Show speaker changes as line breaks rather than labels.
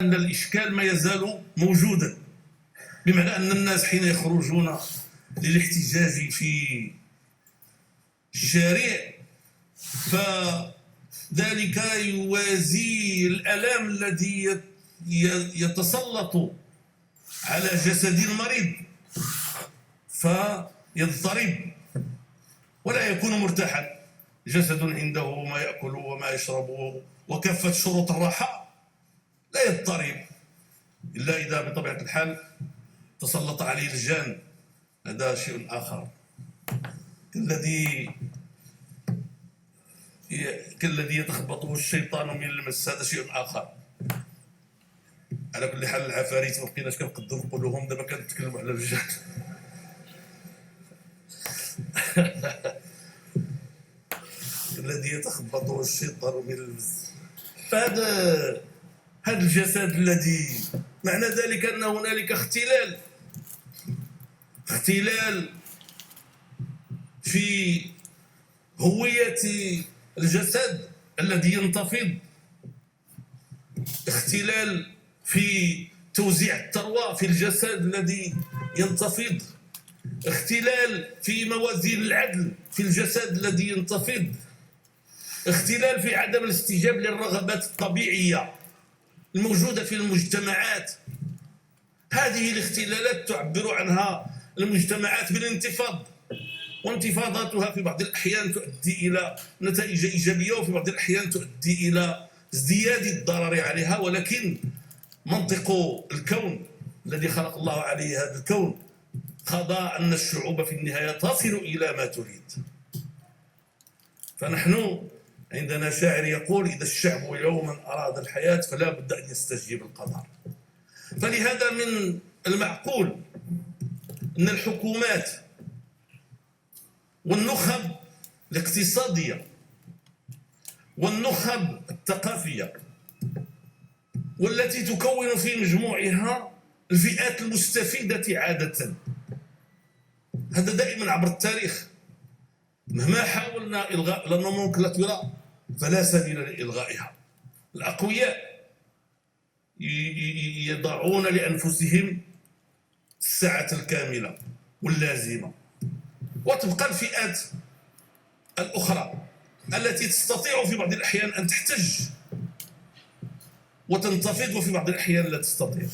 أن الإشكال ما يزال موجودا، بمعنى أن الناس حين يخرجون للاحتجاج في الشارع فذلك يوازي الألم الذي يتسلط على جسد المريض فيضطرب ولا يكون مرتاحا. جسد عنده ما يأكل وما يشرب وكافة شروط الراحة لا يضطرب إلا إذا بطبيعة الحال تسلط عليه الجان، هذا شيء آخر. كالذي يتخبطه الشيطان من المس، هذا شيء آخر. على كل حال العفاريت ما بقيناش كنقدروا نقولوا لهم، دابا كنتكلموا على الرجال. الذي يتخبطه الشيطان من المس، فهذا الجسد الذي معنى ذلك أن هنالك اختلال في هوية الجسد الذي ينتفض، اختلال في توزيع الثروة في الجسد الذي ينتفض، اختلال في موازين العدل في الجسد الذي ينتفض، اختلال في عدم الاستجابة للرغبات الطبيعية الموجودة في المجتمعات. هذه الاختلالات تعبر عنها المجتمعات بالانتفاض، وانتفاضاتها في بعض الأحيان تؤدي إلى نتائج إيجابية وفي بعض الأحيان تؤدي إلى ازدياد الضرر عليها. ولكن منطق الكون الذي خلق الله عليه هذا الكون قضى أن الشعوب في النهاية تصل إلى ما تريد. فنحن عندنا شاعر يقول: إذا الشعب يوما أراد الحياة فلا بد أن يستجيب القدر. فلهذا من المعقول أن الحكومات والنخب الاقتصادية والنخب الثقافية والتي تكون في مجموعها الفئات المستفيدة عادة، هذا دائما عبر التاريخ، مهما حاولنا إلغاء النومنكلاتورة فلا سبيل لإلغائها. الأقوياء يضعون لأنفسهم السعة الكاملة واللازمة، وتبقى الفئات الأخرى التي تستطيع في بعض الأحيان أن تحتج وتنتفض وفي بعض الأحيان لا تستطيع.